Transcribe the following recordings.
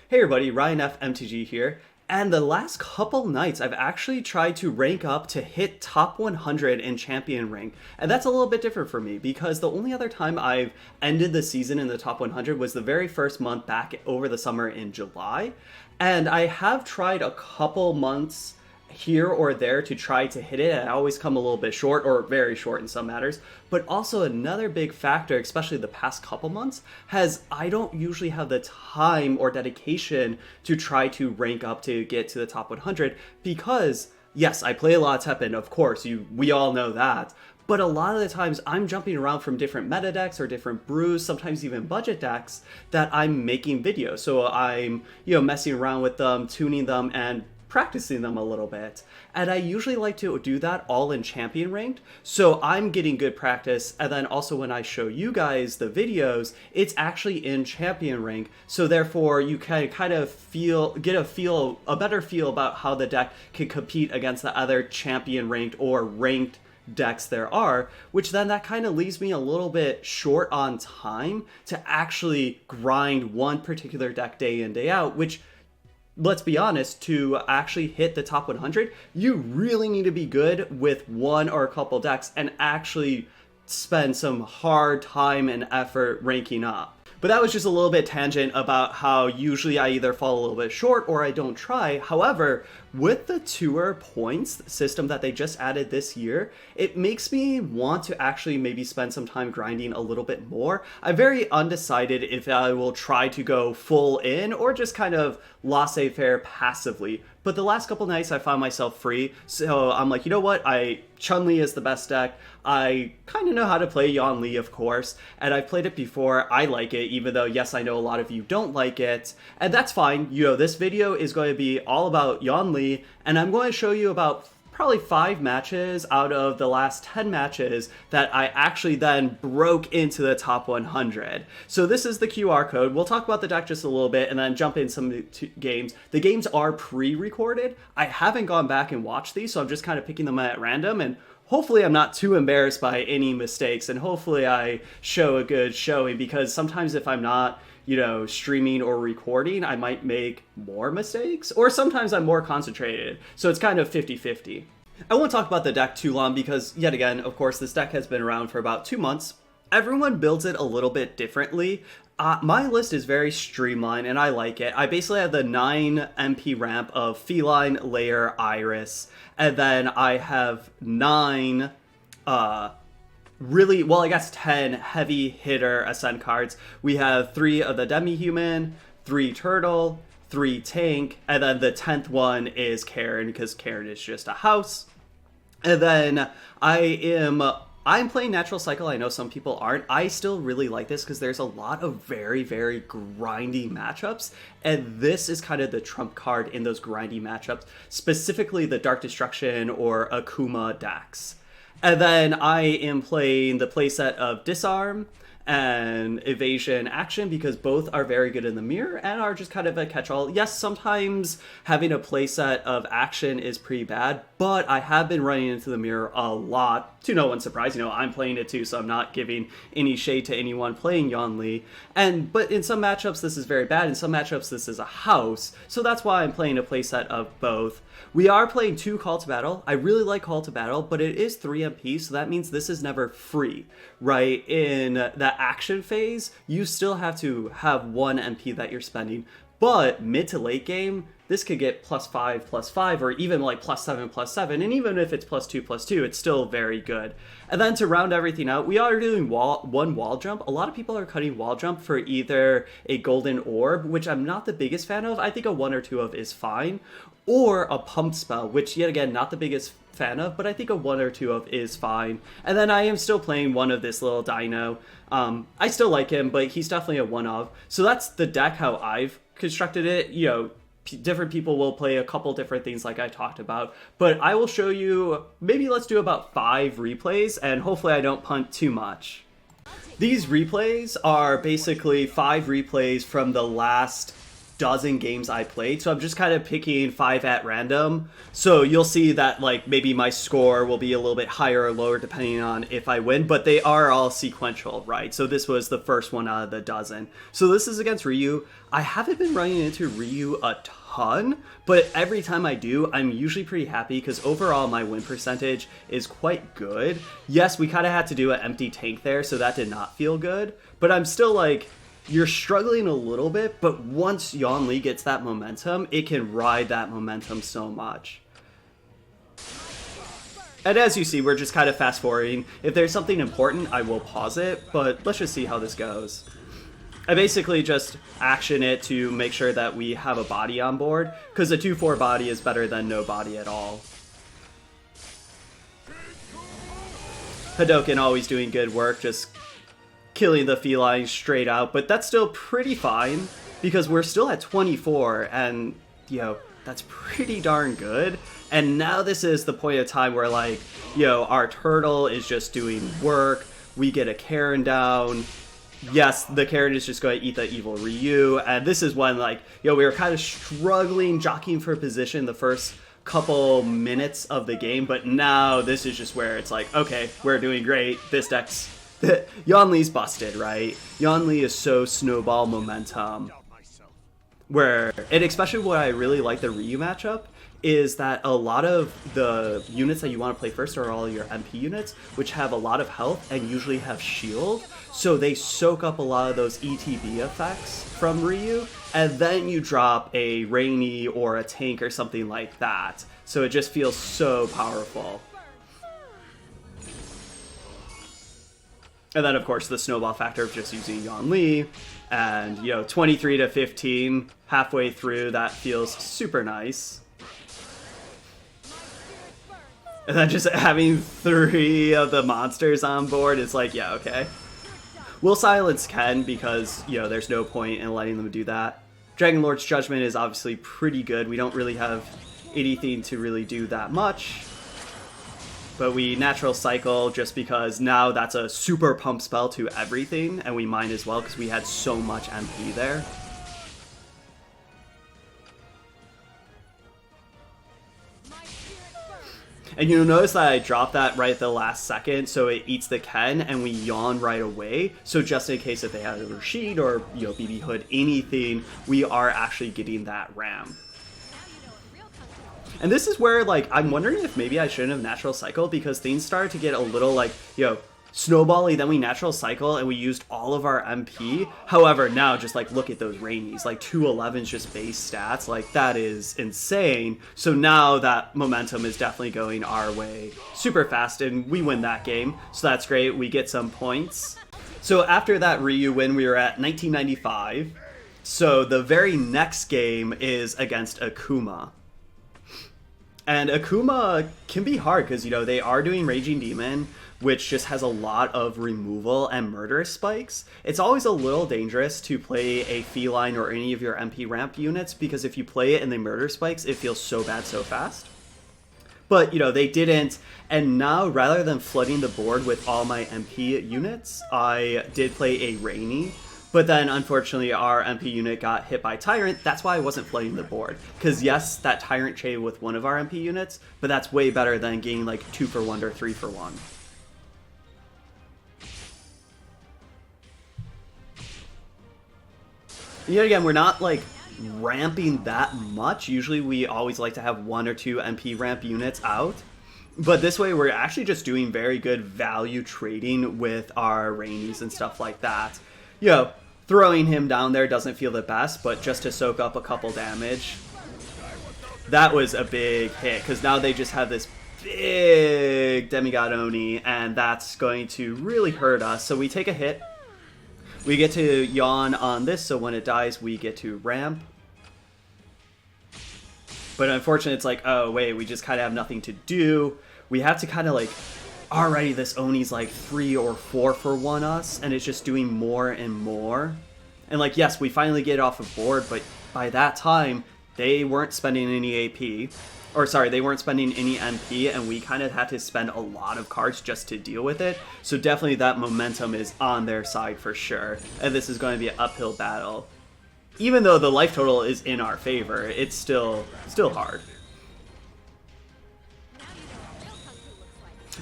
Hey everybody, Ryan F. MTG here, and the last couple nights I've actually tried to rank up to hit top 100 in champion rank, and that's a little bit different for me because the only other time I've ended the season in the top 100 was the very first month back over the summer in July, and I have tried a couple months here or there to try to hit it, and I always come a little bit short or very short in some matters. But also another big factor, especially the past couple months, has I don't usually have the time or dedication to try to rank up to get to the top 100 because yes, I play a lot of Teppen, of course, we all know that. But a lot of the times I'm jumping around from different meta decks or different brews, sometimes even budget decks that I'm making videos. So I'm, messing around with them, tuning them, and practicing them a little bit. And I usually like to do that all in champion ranked, so I'm getting good practice, and then also when I show you guys the videos, it's actually in champion rank, so therefore you can kind of get a better feel about how the deck can compete against the other champion ranked or ranked decks there are, which then that kind of leaves me a little bit short on time to actually grind one particular deck day in, day out, which, let's be honest, to actually hit the top 100, you really need to be good with one or a couple decks and actually spend some hard time and effort ranking up. But that was just a little bit tangent about how usually I either fall a little bit short or I don't try. However, with the tour points system that they just added this year, it makes me want to actually maybe spend some time grinding a little bit more. I'm very undecided if I will try to go full in or just kind of laissez-faire passively. But the last couple nights I found myself free, so I'm like, you know what, Chun Li is the best deck. I kind of know how to play Yawn Li, of course, and I've played it before. I like it, even though, yes, I know a lot of you don't like it, and that's fine. This video is going to be all about Yawn Li, and I'm going to show you about probably 5 matches out of the last 10 matches that I actually then broke into the top 100. So this is the QR code. We'll talk about the deck just a little bit and then jump in some games. The games are pre-recorded. I haven't gone back and watched these, so I'm just kind of picking them at random, and hopefully I'm not too embarrassed by any mistakes, and hopefully I show a good showing, because sometimes if I'm not streaming or recording, I might make more mistakes, or sometimes I'm more concentrated. So it's kind of 50-50. I won't talk about the deck too long because, yet again, of course, this deck has been around for about 2 months. Everyone builds it a little bit differently. My list is very streamlined and I like it. I basically have the 9 MP ramp of Feline, Lair, Iris, and then I have 9 I guess 10 heavy hitter ascent cards. We have 3 of the demi-human, 3 turtle, 3 tank, and then the 10th one is Karen, because Karen is just a house. And then I'm playing Natural Cycle. I know some people aren't. I still really like this because there's a lot of very, very grindy matchups, and this is kind of the trump card in those grindy matchups, specifically the Dark Destruction or Akuma decks. And then I am playing the playset of Disarm and Evasion Action because both are very good in the mirror and are just kind of a catch-all. Yes, sometimes having a playset of Action is pretty bad, but I have been running into the mirror a lot, to no one's surprise. I'm playing it too, so I'm not giving any shade to anyone playing Yawn Li. But in some matchups this is very bad, in some matchups this is a house, so that's why I'm playing a playset of both. We are playing 2 Call to Battle. I really like Call to Battle, but it is 3 MP, so that means this is never free, right? In the action phase, you still have to have 1 MP that you're spending, but mid to late game, this could get +5/+5, or even like +7/+7, and even if it's +2/+2, it's still very good. And then to round everything out, we are doing one wall jump. A lot of people are cutting wall jump for either a golden orb, which I'm not the biggest fan of. I think a 1 or 2 of is fine, or a pump spell, which yet again, not the biggest fan of, but I think a 1 or 2 of is fine. And then I am still playing one of this little dino. I still like him, but he's definitely a 1 of. So that's the deck, how I've constructed it. Different people will play a couple different things like I talked about, but I will show you, maybe let's do about 5 replays, and hopefully I don't punt too much. These replays are basically 5 replays from the last dozen games I played, so I'm just kind of picking 5 at random. So you'll see that like maybe my score will be a little bit higher or lower depending on if I win, but they are all sequential, right? So this was the first one out of the dozen. So this is against Ryu. I haven't been running into Ryu a ton, but every time I do, I'm usually pretty happy because overall my win percentage is quite good. Yes, we kind of had to do an empty tank there, so that did not feel good, but I'm still like, you're struggling a little bit, but once Yawn Li gets that momentum, it can ride that momentum so much. And as you see, we're just kind of fast forwarding. If there's something important, I will pause it, but let's just see how this goes. I basically just action it to make sure that we have a body on board, because a 2-4 body is better than no body at all. Hadouken always doing good work, just killing the feline straight out, but that's still pretty fine because we're still at 24 and, you know, that's pretty darn good. And now this is the point of time where, like, you know, our turtle is just doing work, we get a Karen down. Yes, the Karen is just going to eat the evil Ryu, and this is when, like, you know, we were kind of struggling, jockeying for position the first couple minutes of the game, but now this is just where it's like, okay, we're doing great, this deck's Yawn Li's busted, right? Yawn Li is so snowball momentum. Where, and especially what I really like the Ryu matchup, is that a lot of the units that you want to play first are all your MP units, which have a lot of health and usually have shield, so they soak up a lot of those ETB effects from Ryu, and then you drop a Rainy or a tank or something like that. So it just feels so powerful. And then, of course, the snowball factor of just using Yawn Li. And, you know, 23 to 15, halfway through, that feels super nice. And then just having 3 of the monsters on board is like, yeah, okay. We'll silence Ken because, you know, there's no point in letting them do that. Dragon Lord's Judgment is obviously pretty good. We don't really have anything to really do that much. But we natural cycle just because now that's a super pump spell to everything, and we might as well because we had so much MP there. And you'll notice that I dropped that right at the last second, so it eats the Ken, and we yawn right away. So just in case if they had a Rashid or, you know, BB Hood, anything, we are actually getting that RAM. And this is where, like, I'm wondering if maybe I shouldn't have natural cycled because things started to get a little, like, you know, snowbally, then we natural cycle and we used all of our MP. However, now just, like, look at those Rainies. Like, 211's just base stats. Like, that is insane. So now that momentum is definitely going our way super fast, and we win that game. So that's great. We get some points. So after that Ryu win, we were at 1995. So the very next game is against Akuma. And Akuma can be hard because, you know, they are doing Raging Demon, which just has a lot of removal and murderous spikes. It's always a little dangerous to play a Feline or any of your MP ramp units because if you play it and they murder spikes, it feels so bad so fast. But, you know, they didn't, and now rather than flooding the board with all my MP units, I did play a Rainy. But then, unfortunately, our MP unit got hit by Tyrant. That's why I wasn't flooding the board. Because, yes, that Tyrant traded with one of our MP units, but that's way better than getting, like, 2 for 1 or 3 for 1. And yet again, we're not, like, ramping that much. Usually, we always like to have 1 or 2 MP ramp units out. But this way, we're actually just doing very good value trading with our Rainies and stuff like that. You know, throwing him down there doesn't feel the best, but just to soak up a couple damage, that was a big hit, because now they just have this big Demigod Oni, and that's going to really hurt us. So we take a hit. We get to yawn on this, so when it dies, we get to ramp. But unfortunately, it's like, oh, wait, we just kind of have nothing to do. We have to kind of, like, already this Oni's like 3 or 4 for 1 us, and it's just doing more and more. And like, yes, we finally get off the board, but by that time, they weren't spending any AP. Or sorry, they weren't spending any MP, and we kind of had to spend a lot of cards just to deal with it. So definitely that momentum is on their side for sure. And this is going to be an uphill battle. even though the life total is in our favor, it's still hard.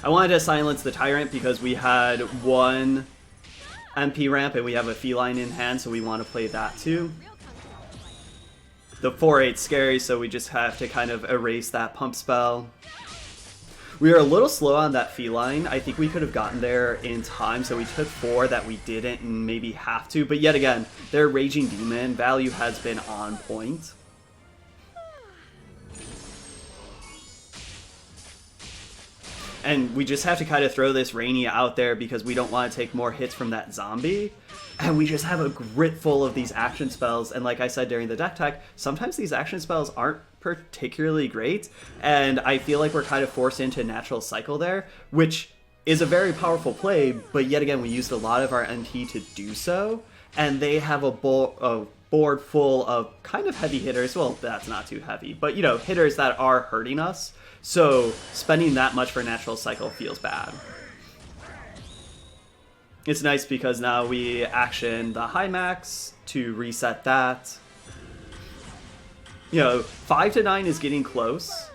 I wanted to silence the Tyrant because we had one MP ramp and we have a Feline in hand, so we want to play that too. The 4-8's scary, so we just have to kind of erase that pump spell. We were a little slow on that Feline. I think we could have gotten there in time, so we took 4 that we didn't and maybe have to. But yet again, their Raging Demon value has been on point. And we just have to kind of throw this Rainy out there because we don't want to take more hits from that zombie. And we just have a grid full of these action spells. And like I said during the deck tech, sometimes these action spells aren't particularly great. And I feel like we're kind of forced into a natural cycle there, which is a very powerful play. But yet again, we used a lot of our MP to do so. And they have a board full of kind of heavy hitters. Well, that's not too heavy, but you know, hitters that are hurting us. So spending that much for natural cycle feels bad. It's nice because now we action the high max to reset that. You know, 5 to 9 is getting close.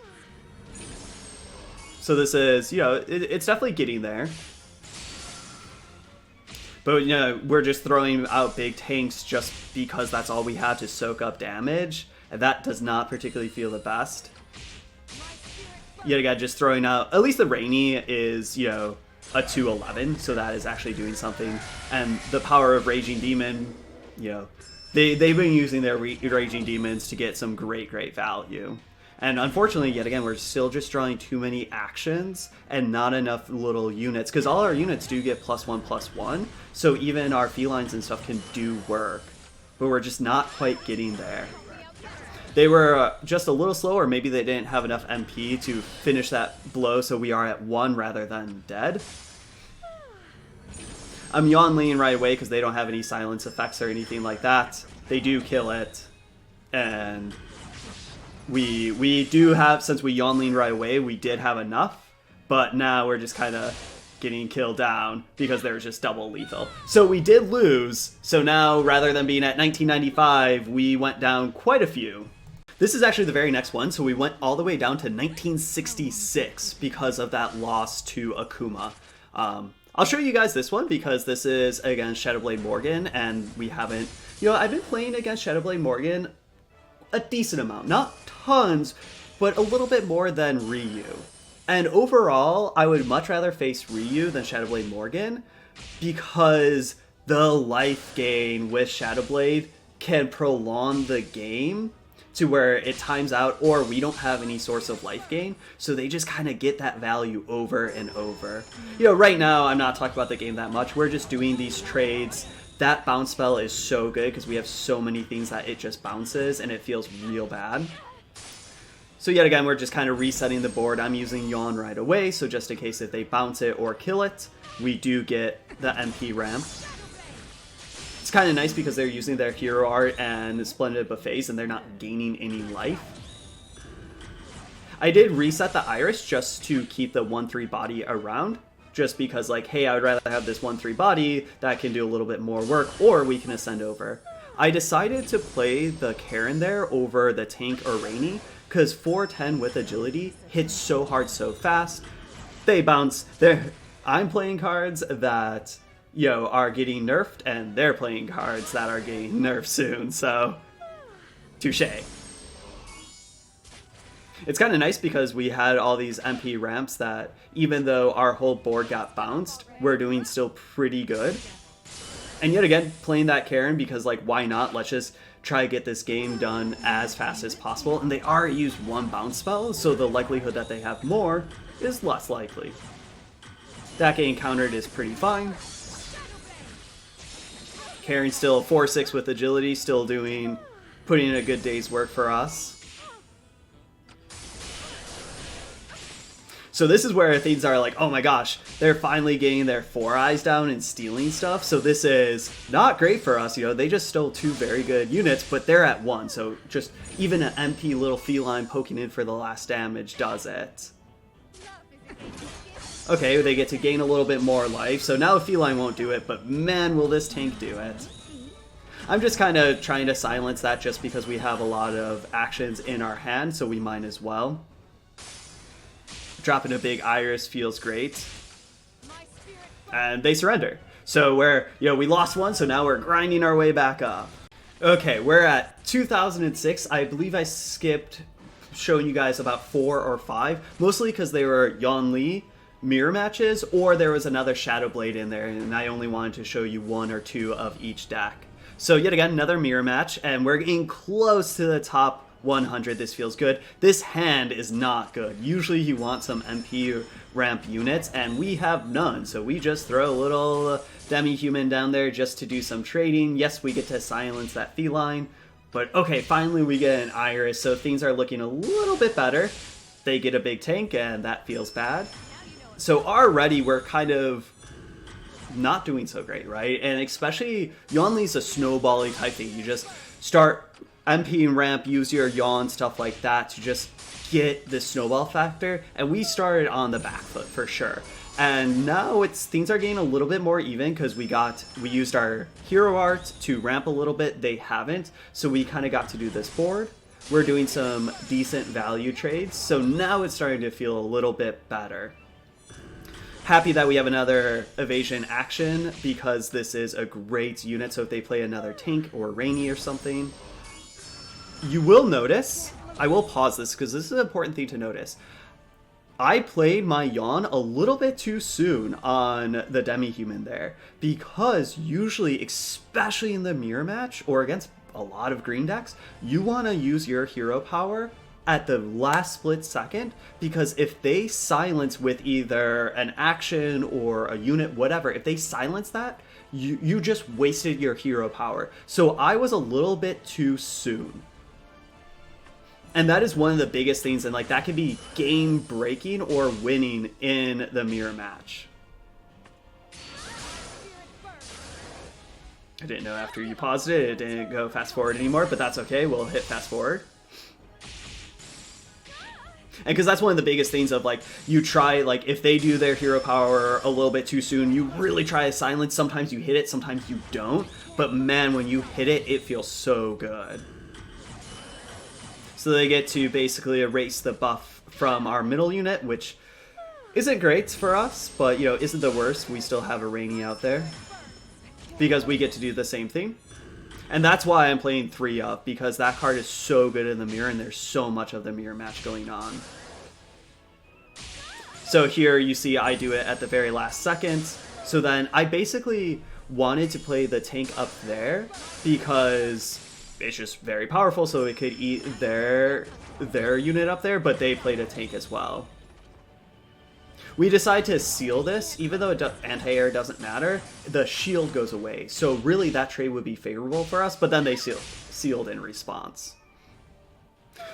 So this is, you know, it's definitely getting there. But, you know, we're just throwing out big tanks just because that's all we have to soak up damage. And that does not particularly feel the best. Yet again, just throwing out, at least the Rainy is, you know, a 2-11, so that is actually doing something. And the power of Raging Demon, you know, they've been using their Raging Demons to get some great value. And unfortunately, yet again, we're still just drawing too many actions and not enough little units, because all our units do get +1/+1, so even our felines and stuff can do work, but we're just not quite getting there. They were just a little slow, or maybe they didn't have enough MP to finish that blow, so we are at 1 rather than dead. I'm Yawn leaning right away because they don't have any silence effects or anything like that. They do kill it, and we do have, since we Yawn lean right away, we did have enough, but now we're just kind of getting killed down because they're just double lethal. So we did lose, so now rather than being at 1995, we went down quite a few. This is actually the very next one, so we went all the way down to 1966 because of that loss to Akuma. I'll show you guys this one because this is against Shadowblade Morgan, and we haven't... You know, I've been playing against Shadowblade Morgan a decent amount. Not tons, but a little bit more than Ryu. And overall, I would much rather face Ryu than Shadowblade Morgan because the life gain with Shadowblade can prolong the game to where it times out, or we don't have any source of life gain, so they just kind of get that value over and over. You know, right now, I'm not talking about the game that much, we're just doing these trades. That bounce spell is so good because we have so many things that it just bounces, and it feels real bad. So yet again, we're just kind of resetting the board. I'm using Yawn right away, so just in case if they bounce it or kill it, we do get the MP ramp. It's kind of nice because they're using their Hero Art and Splendid Buffets and they're not gaining any life. I did reset the Iris just to keep the 1/3 body around, just because like, hey, I would rather have this 1/3 body that can do a little bit more work, or we can ascend over. I decided to play the Karen there over the tank or Rainy, because 410 with agility hits so hard so fast. They bounce. I'm playing cards that, you know, are getting nerfed, and they're playing cards that are getting nerfed soon, so touche. It's kind of nice because we had all these MP ramps that, even though our whole board got bounced, we're doing still pretty good. And yet again, playing that Karen because, like, why not? Let's just try to get this game done as fast as possible. And they already used 1 bounce spell, so the likelihood that they have more is less likely. That getting countered is pretty fine. Karen's still 4/6 with agility, still putting in a good day's work for us. So this is where things are like, oh my gosh, they're finally getting their 4 eyes down and stealing stuff. So this is not great for us, you know, they just stole 2 very good units, but they're at 1. So just even an MP little feline poking in for the last damage does it. Okay, they get to gain a little bit more life, so now a feline won't do it, but man, will this tank do it. I'm just kind of trying to silence that just because we have a lot of actions in our hand, so we might as well. Dropping a big Iris feels great. And they surrender. So we lost one, so now we're grinding our way back up. Okay, we're at 2006. I believe I skipped showing you guys about 4 or 5, mostly because they were Chun Li mirror matches, or there was another Shadow Blade in there, and I only wanted to show you 1 or 2 of each deck. So yet again, another mirror match, and we're getting close to the top 100. This feels good. This hand is not good. Usually you want some MP ramp units, and we have none, so we just throw a little demi-human down there just to do some trading. Yes, we get to silence that feline, but okay, finally we get an Iris, so things are looking a little bit better. They get a big tank, and that feels bad. So already we're kind of not doing so great, right? And especially Chun Li's a snowbally type thing. You just start MP and ramp, use your Yawn, stuff like that to just get this snowball factor. And we started on the back foot for sure. And now things are getting a little bit more even because we used our hero art to ramp a little bit. They haven't, so we kind of got to do this board. We're doing some decent value trades, so now it's starting to feel a little bit better. Happy that we have another evasion action because this is a great unit, so if they play another tank or Rainy or something. You will notice, I will pause this because this is an important thing to notice. I played my Yawn a little bit too soon on the demi-human there, because usually, especially in the mirror match or against a lot of green decks, you want to use your hero power at the last split second, because if they silence with either an action or a unit, whatever, if they silence that, you just wasted your hero power. So I was a little bit too soon. And that is one of the biggest things, and like that can be game breaking or winning in the mirror match. I didn't know after you paused it didn't go fast forward anymore, but that's okay, we'll hit fast forward. And because that's one of the biggest things of like, you try, like if they do their hero power a little bit too soon, you really try to silence. Sometimes you hit it, sometimes you don't. But man, when you hit it, it feels so good. So they get to basically erase the buff from our middle unit, which isn't great for us, but isn't the worst. We still have a Rainy out there because we get to do the same thing. And that's why I'm playing 3 up, because that card is so good in the mirror and there's so much of the mirror match going on. So here you see I do it at the very last second. So then I basically wanted to play the tank up there because it's just very powerful, so it could eat their unit up there, but they played a tank as well. We decide to seal this, even though anti-air doesn't matter, the shield goes away. So really that trade would be favorable for us, but then they sealed in response.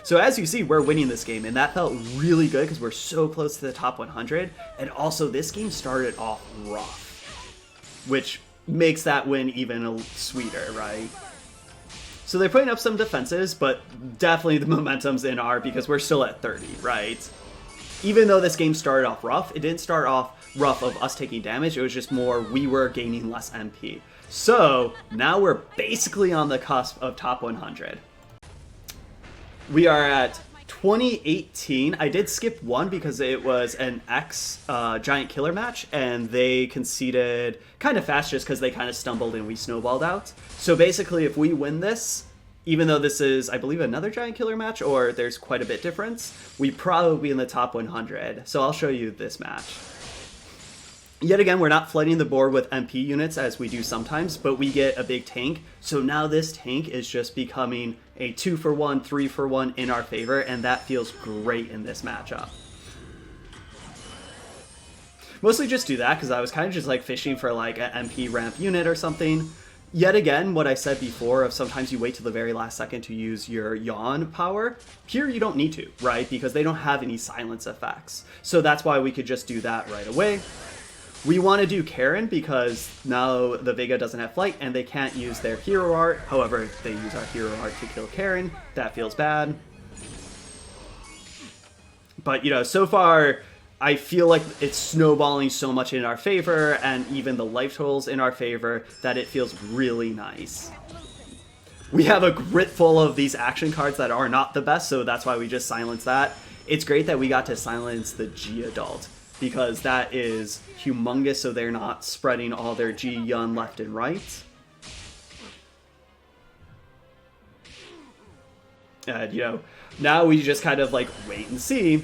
So as you see, we're winning this game, and that felt really good because we're so close to the top 100, and also this game started off rough, which makes that win even sweeter, right? So they're putting up some defenses, but definitely the momentum's in our, because we're still at 30, right? Even though this game started off rough, it didn't start off rough of us taking damage, it was just more we were gaining less MP. So now we're basically on the cusp of top 100. We are at 2018. I did skip one because it was an X Giant Killer match, and they conceded kind of fast just because they kind of stumbled and we snowballed out. So basically, if we win this, even though this is, I believe, another Giant Killer match, or there's quite a bit difference, we probably be in the top 100. So I'll show you this match. Yet again, we're not flooding the board with MP units as we do sometimes, but we get a big tank. So now this tank is just becoming a 2-for-1, 3-for-1 in our favor, and that feels great in this matchup. Mostly just do that because I was kind of just like fishing for like an MP ramp unit or something. Yet again, what I said before of sometimes you wait till the very last second to use your Yawn power, here you don't need to, right? Because they don't have any silence effects. So that's why we could just do that right away. We want to do Karen because now the Vega doesn't have flight and they can't use their hero art. However, if they use our hero art to kill Karen, that feels bad. But, so far, I feel like it's snowballing so much in our favor, and even the life totals in our favor, that it feels really nice. We have a grid full of these action cards that are not the best, so that's why we just silenced that. It's great that we got to silence the G Adult, because that is humongous, so they're not spreading all their G Yawn left and right. And, you know, now we just kind of, like, wait and see.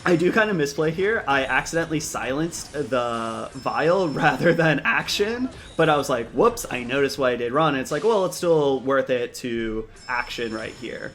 I do kind of misplay here. I accidentally silenced the Vial rather than Action, but I was like, whoops, I noticed what I did wrong, and it's like, well, it's still worth it to Action right here.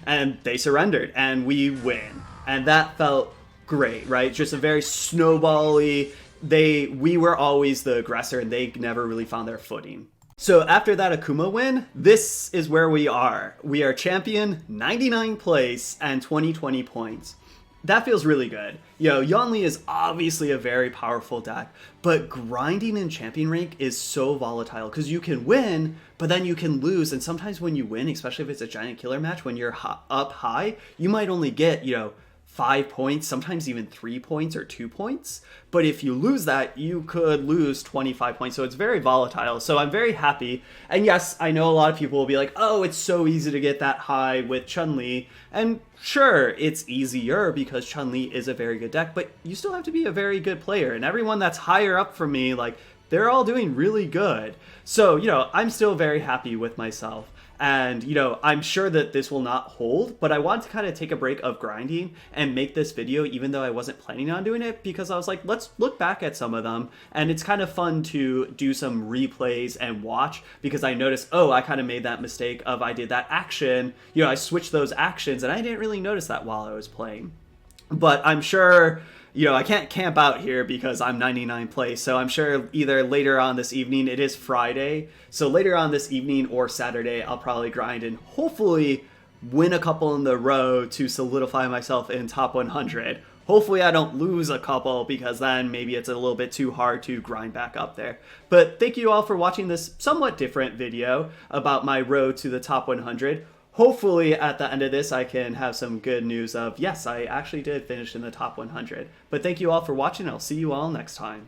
And they surrendered, and we win. And that felt great, right? Just a very snowball-y, we were always the aggressor, and they never really found their footing. So after that Akuma win, this is where we are. We are champion, 99 place, and 20 points. That feels really good. You know, Yawn Li is obviously a very powerful deck, but grinding in champion rank is so volatile because you can win, but then you can lose. And sometimes when you win, especially if it's a giant killer match, when you're up high, you might only get, you know, 5 points, sometimes even 3 points or 2 points. But if you lose that, you could lose 25 points. So it's very volatile. So I'm very happy. And yes, I know a lot of people will be like, oh, it's so easy to get that high with Chun Li. And sure, it's easier because Chun Li is a very good deck, but you still have to be a very good player. And everyone that's higher up from me, like, they're all doing really good. So, you know, I'm still very happy with myself. And, you know, I'm sure that this will not hold, but I want to kind of take a break of grinding and make this video, even though I wasn't planning on doing it, because I was like, let's look back at some of them. And it's kind of fun to do some replays and watch, because I noticed, oh, I kind of made that mistake of I did that action. You know, I switched those actions, and I didn't really notice that while I was playing. But I'm sure, you know, I can't camp out here because I'm 99 place, so I'm sure either later on this evening, it is Friday, so later on this evening or Saturday, I'll probably grind and hopefully win a couple in the row to solidify myself in top 100. Hopefully I don't lose a couple, because then maybe it's a little bit too hard to grind back up there. But thank you all for watching this somewhat different video about my road to the top 100. Hopefully at the end of this I can have some good news of, yes, I actually did finish in the top 100. But thank you all for watching. I'll see you all next time.